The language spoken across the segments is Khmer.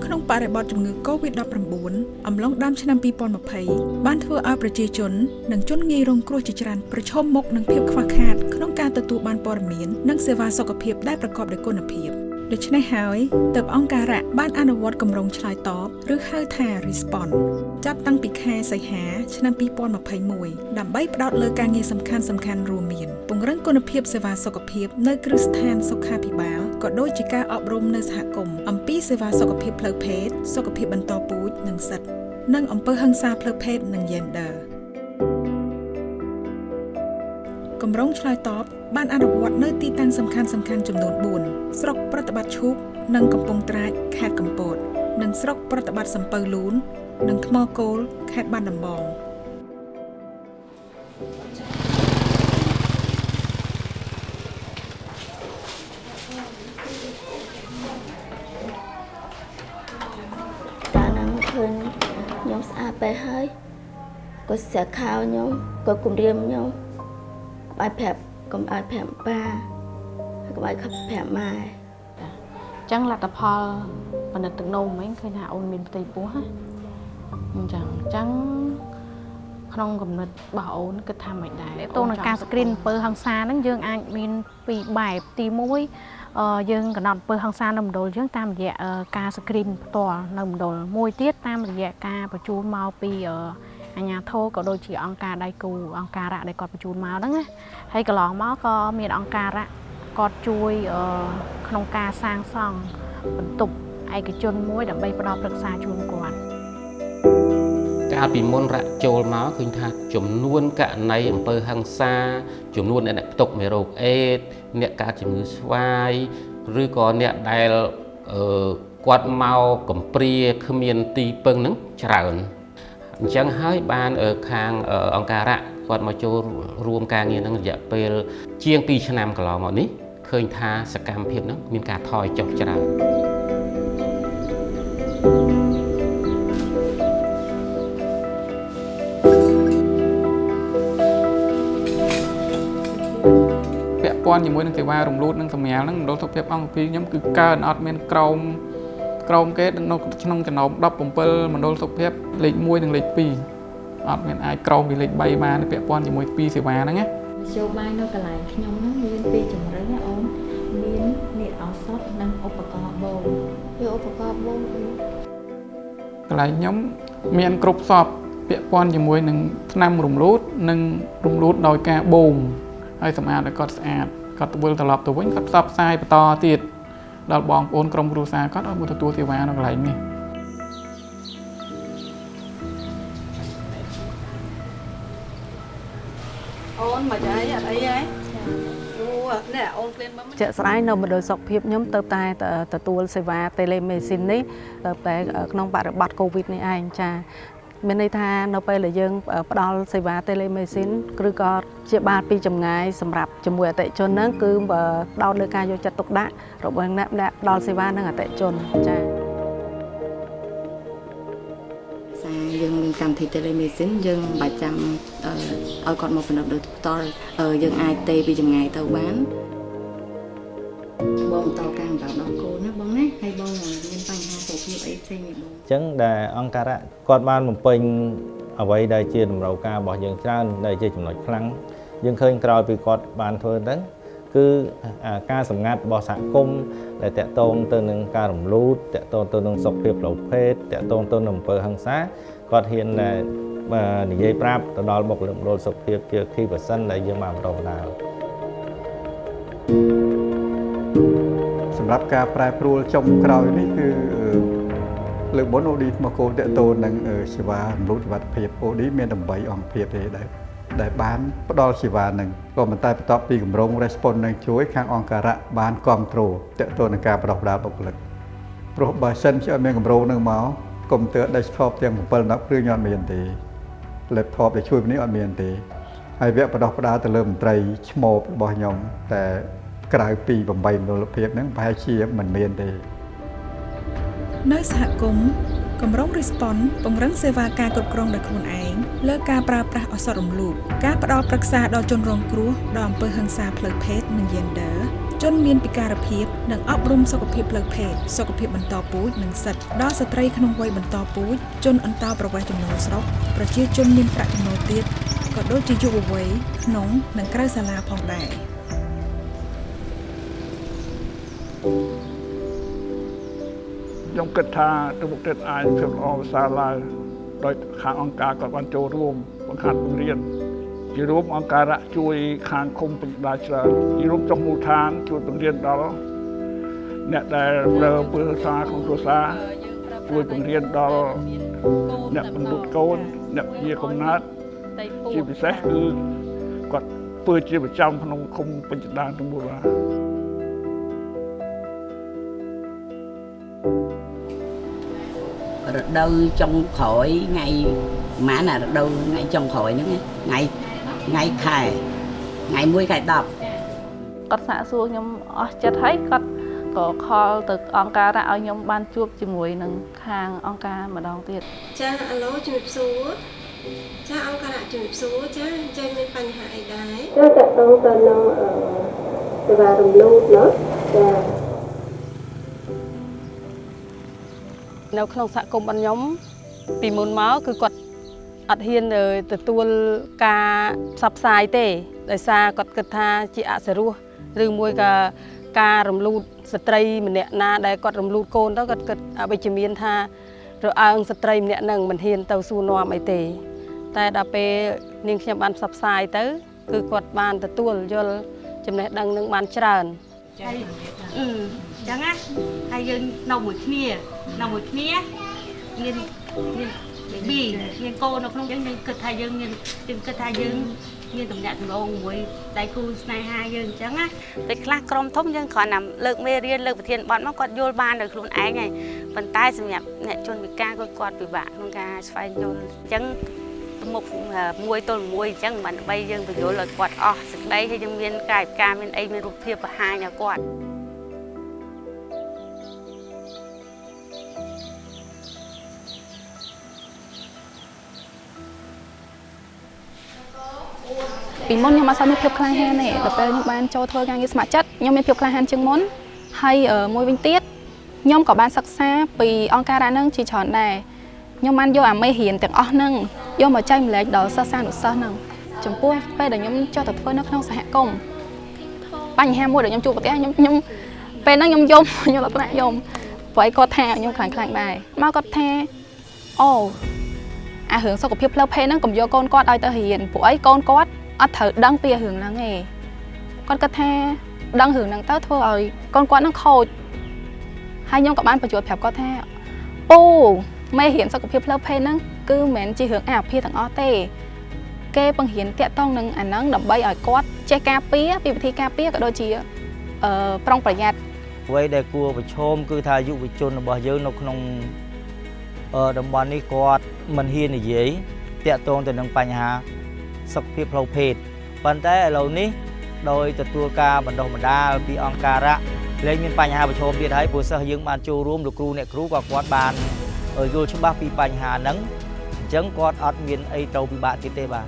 ក្នុងបរិបទជំងឺ COVID-19 អំឡុងដើមឆ្នាំ2020បានធ្វើឲ្យប្រជាជននិងជនងាយរងគ្រោះជាច្រើនប្រឈមមុខនឹងភាពខ្វះខាតក្នុងការទទួលបានព័ត៌មាននិងសេវាសុខភាពដែលប្រកបដោយគុណភាពដូច្នេះហើយទើបអង្គការរៈបានអនុវត្តគម្រោងឆ្លើយតបឬហៅថា Response ចាប់តាំងពីខែសីហាឆ្នាំ2021ដើម្បីផ្ដោតលើការងារសំខាន់ៗរួមមានពង្រឹងគុណភាពសេវាសុខភាពនៅគ្រឹះស្ថានសុខាភិបាលក៏ដូចជាការអប់រំនៅសហគមន៍អំពីសេវាសុខភាពផ្លូវភេទសុខភាពបន្តពូជនិងសិទ្ធិនិងអំពើហិង្សាផ្លូវភេទនិង Gender គម្រោងឆ្លើយតបបានអនុវត្តនៅទីតាំងសំខាន់ៗចំនួន4ស្រុកប្រតិបត្តិឈូកនិងកំពង់ត្រាចខេត្តកំពតនិងស្រុកប្រតិបត្តិសំពៅលូននិងថ្មគោលខេត្តបាត់ដំបងកាលហ្នឹងឃើញខ្ញុំស្អាតទៅហើយក៏ស្រាក់ខោខ្ញុំក៏គំរាមខ្ញុំបាច់ប្រាប់កុំឲ្យប្រាប់ប៉ាកុំឲ្យខឹបប្រាប់ម៉ែអញ្ចឹងលទ្ធផលបណ្ឌិតទឹកនោមវិញឃើញថាអូនមានផ្ទៃពោះណាអញ្ចឹងក្នុងគំនិតរបស់អូនគិតថាមិនដែរតើនឹងការ screen អំពើហិង្សាហ្នឹងយើងអាចមានពីរបែបទី1យើងកំណត់អំពើហិង្សានៅមណ្ឌលយើងតាមរយៈការ screen ផ្ទាល់នៅមណ្ឌលមួយទៀតតាមរយៈការបញ្ជូនមកពីអាជ្ញាធរក៏ដូចជាអង្គការដៃគូអង្គការរៈដែលគាត់បញ្ជូនមកហ្នឹងណាហើយកន្លងមកក៏មានអង្គការរៈគាត់ជួយក្នុងការសាងសង់បន្ទប់ឯកជនមួយដើម្បីផ្ដល់ប្រឹក្សាជូនគាត់កាលពីមុនរៈចូលមកឃើញថាចំនួនករណីអំពើហិង្សាចំនួនអ្នកផ្ទុកមេរោគអេដអ្នកកើតជំងឺស្វាយឬក៏អ្នកដែលគាត់មកកំព្រាគ្មានទីពឹងហ្នឹងច្រើនអញ្ចឹងហើយបានខាងអង្គការរៈគាត់មកចូលរួមការងារនឹងរយៈពេលជាង2ឆ្នាំកន្លងមកនេះឃើញថាសកម្មភាពហ្នឹងមានការថយចុះច្រើនពាក់ព័ន្ធជាមួយនឹងសេវារំលូតនិងសម្រាលហ្នឹងមណ្ឌលសុខភាពអង្គពីខ្ញុំគឺកើនអត់មានក្រមគេនៅក្នុងចំណោម17មណ្ឌលសុខភាពលេខ1និងលេខ2អត់មានអាចក្រមពីលេខ3បានពាក់ព័ន្ធជាមួយ2សេវាហ្នឹងណាមធ្យោបាយនៅកន្លែងខ្ញុំហ្នឹងមានពីរជំរឹងណាអូនមាននេះឱសថនិងឧបករណ៍បូមវាឧបករណ៍បូមកន្លែងខ្ញុំមានគ្រប់សពពាក់ព័ន្ធជាមួយនឹងថ្នាំរំលូតនិងរំលូតដោយការបូមហើយសម្អាតឲ្យគាត់ស្អាតគាត់ទៅវិលត្រឡប់ទៅវិញគាត់ផ្សព្វផ្សាយបន្តទៀតដល់បងប្អូនក្រុមគ្រួសារគាត់ឲ្យមកទទួលសេវានៅកន្លែងនេះអូនមកអីអត់អីហ៎អូនេះអូនព្រៀនមើលជាក់ស្ដែងនៅមណ្ឌលសុខភាពខ្ញុំទៅតែទទួលសេវា Telemedicine នេះទៅតែក្នុងបរិបទ COVID នេះឯងចាមានន័យថានៅពេលដែលយើងផ្ដល់សេវា Telemedicine ឬក៏ជាបាលពីចម្ងាយសម្រាប់ជាមួយអតិថិជនហ្នឹងគឺផ្ដោតលើការយកចិត្តទុកដាក់របស់អ្នកផ្ដល់សេវានឹងអតិថិជនចាយើងមានកម្មវិធី Telemedicine យើងមិនបាច់ចាំឲ្យគាត់មកពិនិត្យដោយផ្ទាល់យើងអាចទេពីចម្ងាយទៅបានបងតការសម្រាប់ដល់កូនណាបងណាហើយបងមានបញ្ហាសុខភាពអីផ្សេងនេះបងអញ្ចឹងដែលអង្គការៈគាត់បានបំពេញអ្វីដែលជាតម្រូវការរបស់យើងច្រើនដែលជាចំណុចខ្លាំងយើងឃើញក្រោយពីគាត់បានធ្វើហ្នឹងគឺការសម្ងាត់របស់សហគមន៍ដែលតាក់ទងទៅនឹងការរំលូតតាក់ទងទៅនឹងសុខភាពផ្លូវភេទតាក់ទងទៅនឹងអំពើហិង្សាគាត់ហ៊ាននិយាយប្រាប់ទៅដល់បុគ្គលិកមណ្ឌលសុខភាពជា key person ដែលយើងបានបន្តបណ្ដាលសម្រាប់ការប្រែប្រួលចុងក្រោយនេះគឺលើកមុន OD មកគោលតាក់ទងនឹងសេវារំលូតសុវត្ថិភាព OD មាន8អង្គភាពទេដែលបានផ្ដល់សេវានឹងក៏ប៉ុន្តែបន្ទាប់ពីគម្រោង Response នឹងជួយខាងអង្គការៈបានគ្រប់គ្រងតាក់ទងនឹងការផ្ដល់ផ្ដាល់បុគ្គលិកព្រោះបើសិនជាអត់មានគម្រោងនឹងមកកុំព្យូទ័រ desktop ទាំង7 10គ្រឿងអត់មានទេ laptop ដែលជួយនេះអត់មានទេហើយវគ្គផ្ដោះផ្ដាល់ទៅលើមន្ត្រីឈ្មោះរបស់ខ្ញុំតែក្រៅពី8មណ្ឌលភាពហ្នឹងប្រហែលជាមិនមានទេនៅសហគមន៍គម្រោង Response ពង្រឹងសេវាការគ្រប់គ្រងដោយខ្លួនឯងលើការប្រើប្រាស់ឱសថរំលូតការផ្ដល់ប្រឹក្សាដល់ជនរងគ្រោះដល់អំពើហិង្សាផ្លូវភេទនិង Gender ជនមានពិការភាពនិងអប់រំសុខភាពផ្លូវភេទសុខភាពបន្តពូជនិងសិទ្ធិដល់ស្ត្រីក្នុងវ័យបន្តពូជជនអន្តោប្រវេសន៍ចំណូលស្រុកប្រជាជនមានប្រាក់ចំណូលទាបក៏ដូចជាយុវវ័យក្នុងនិងក្រៅសាលាផងដែរខ្ញុំគិតថាទៅមុខទៀតអាចភាពល្អប្រសើរឡើងដោយខាងអង្គការក៏បានចូលរួមបង្ហាត់បង្រៀនជារួមអង្គការជួយខាងឃុំពេញដាច្រើនជារួមចុះមូលដ្ឋានជួយបង្រៀនដល់អ្នកដែលប្រើពើសារក្នុងគ្រួសារជួយបង្រៀនដល់អ្នកបង្រួតកូនអ្នកជាកំណើតជាពិសេសគឺគាត់ពើជាប្រចាំក្នុងឃុំពេញដាទាំងមូលរដូវចុងក្រោយថ្ងៃម៉ានរដូវថ្ងៃចុងក្រោយហ្នឹងថ្ងៃខែថ្ងៃ1ខែ10គាត់សាកសួរខ្ញុំអស់ចិត្តហើយគាត់ក៏ខលទៅអង្គការឲ្យខ្ញុំបានជួបជាមួយនឹងខាងអង្គការម្ដងទៀតចាអាឡូជំរាបសួរចាអង្គការជំរាបសួរចាចេះមានបញ្ហាអីដែរចាតើតើទៅនឹងសេវារំលោភណាចានៅក្នុងសហគមន៍របស់ខ្ញុំពីមុនមកគឺគាត់អត់ហ៊ានទទួលការផ្សព្វផ្សាយទេដោយសារគាត់គិតថាជាអសរោះឬមួយក៏ការរំលូតស្ត្រីម្នាក់ណាដែលគាត់រំលូតកូនទៅគាត់គិតអវិជ្ជមានថារអើងស្ត្រីម្នាក់នឹងមិនហ៊ានទៅសួរនាំអីទេតែដល់ពេលនាងខ្ញុំបានផ្សព្វផ្សាយទៅគឺគាត់បានទទួលយល់ចំណេះដឹងនឹងបានច្រើនហើយអញ្ចឹងណាហើយយើងនៅមួយគ្នាមាន baby មានកូននៅក្នុងយើងគិតថាយើងមានតំណាក់តំណងមួយដៃគូស្នេហាយើងអញ្ចឹងណាពេលខ្លះក្រុមធំយើងគ្រាន់តែលើកមេរៀនលើកប្រធានបទមកគាត់យល់បានដោយខ្លួនឯងហើយប៉ុន្តែសម្រាប់អ្នកជនពិការគាត់ពិបាកក្នុងការស្វែងយល់អញ្ចឹងមុខមួយទល់មួយអញ្ចឹងមិនបីយើងបញ្យល់ឲ្យគាត់អស់សេចក្តីហើយយើងមានកាយវិការមានអីមានរូបភាពបង្ហាញឲ្យគាត់ពីមុនខ្ញុំអត់សូវមានភាពក្លាហានទេដល់ពេលខ្ញុំបានចូលធ្វើការងារស្ម័គ្រចិត្តខ្ញុំមានភាពក្លាហានជាងមុនហើយមួយវិញទៀតខ្ញុំក៏បានសិក្សាពីអង្គការហ្នឹងជាច្រើនដែរខ្ញុំបានយកអាមេរៀនទាំងអស់ហ្នឹងយកមកចែកម្លែកដល់សិស្សានុសិស្សហ្នឹងចំពោះពេលដែលខ្ញុំចុះទៅធ្វើនៅក្នុងសហគមន៍បញ្ហាមួយដែលខ្ញុំជួបប្រទះខ្ញុំពេលហ្នឹងខ្ញុំលក្ខណៈយំព្រោះឯគាត់ថាខ្ញុំខ្លាំងដែរមកគាត់ថាអូអារឿងសុខភាពផ្លូវភេទហ្នឹងកុំយកកូនគាត់ឲ្យទៅរៀនព្រោះអីកូនគាត់អត់ត្រូវដឹងពីរឿងហ្នឹងទេគាត់គិតថាដឹងរឿងហ្នឹងទៅធ្វើឲ្យកូនគាត់ហ្នឹងខូចហើយខ្ញុំក៏បានបញ្ជាក់ប្រាប់គាត់ថាអូមេរៀនសុខភាពផ្លូវភេទហ្នឹងគឺមិនមែនជារឿងអាភិទាំងអស់ទេគេបង្រៀនតាក់ទងនឹងអាហ្នឹងដើម្បីឲ្យគាត់ចេះការពារពីវិធីការពារក៏ដូចជាប្រុងប្រយ័ត្នអ្វីដែលគួរប្រឈមគឺថាយុវជនរបស់យើងនៅក្នុងតំបន់នេះគាត់មិនហ៊ាននិយាយតាក់ទងទៅនឹងបញ្ហាសុខភាពផ្លូវភេទប៉ុន្តែឥឡូវនេះដោយទទួលការបណ្ដុះបណ្ដាលពីអង្គការៈលែងមានបញ្ហាប្រឈមទៀតហើយព្រោះសិស្សយើងបានចូលរួមលោកគ្រូអ្នកគ្រូក៏គាត់បានយល់ច្បាស់ពីបញ្ហាហ្នឹងអញ្ចឹងគាត់អត់មានអីត្រូវពិបាកទៀតទេបាទ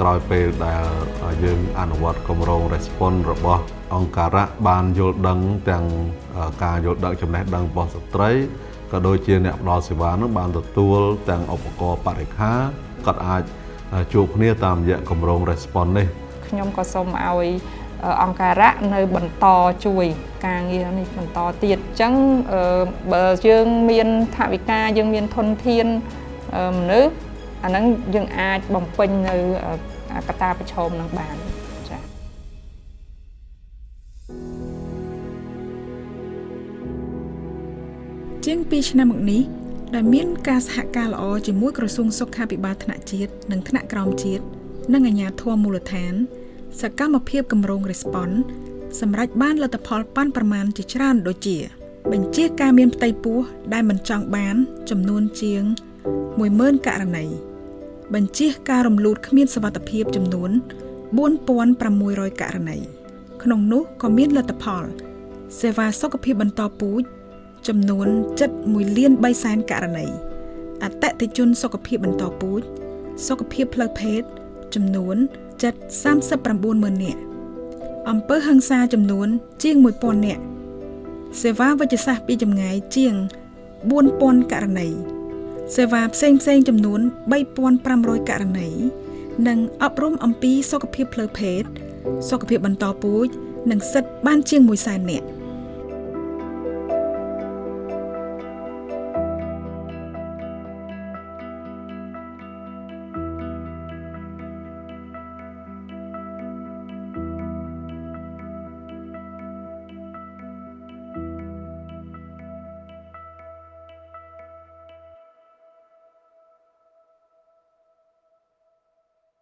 ក្រោយពេលដែលយើងអនុវត្តគម្រោង Response របស់អង្គការៈបានយល់ដឹងទាំងការយល់ដឹងចំណេះដឹងរបស់ស្ត្រីក៏ដូចជាអ្នកផ្ដល់សេវានឹងបានទទួលទាំងឧបករណ៍បរិក្ខារគាត់អាចជួបគ្នាតាមរយៈគម្រោង Response នេះខ្ញុំក៏សូមឲ្យអង្គការៈនៅបន្តជួយការងារនេះបន្តទៀតអញ្ចឹងបើយើងមានថវិកាយើងមានធនធានមនុស្សអាហ្នឹងយើងអាចបំពេញនៅកត្តាប្រឈមនឹងបានចា៎ជាង2ឆ្នាំមកនេះដែលមានការសហការល្អជាមួយក្រសួងសុខាភិបាលថ្នាក់ជាតិនិងថ្នាក់ក្រោមជាតិនិងអាជ្ញាធរមូលដ្ឋានសកម្មភាពគម្រោង Response សម្រាប់បានលទ្ធផលប៉ាន់ប្រមាណជាច្រើនដូចជាបញ្ជាការមានផ្ទៃពោះដែលមិនចង់បានចំនួនជាង 10,000 ករណីបញ្ជាការរំលូតគ្មានសុវត្ថិភាពចំនួន 4,600 ករណីក្នុងនោះក៏មានលទ្ធផលសេវាសុខភាពបន្តពូជចំនួន 7,1,300,000 ករណីអតិថិជនសុខភាពបន្តពូជសុខភាពផ្លូវភេទ ចំនួនជិត 39,000 នាក់អំពើហិង្សាចំនួនជាង 1,000 នាក់សេវាវិជ្ជសាស្ត្រពីចម្ងាយជាង 4,000 ករណីសេវាផ្សេងចំនួន 3,500 ករណីនិងអប់រំអំពីសុខភាពផ្លូវភេទសុខភាពបន្តពូជនិងសិទ្ធិបានជាង 100,000 នាក់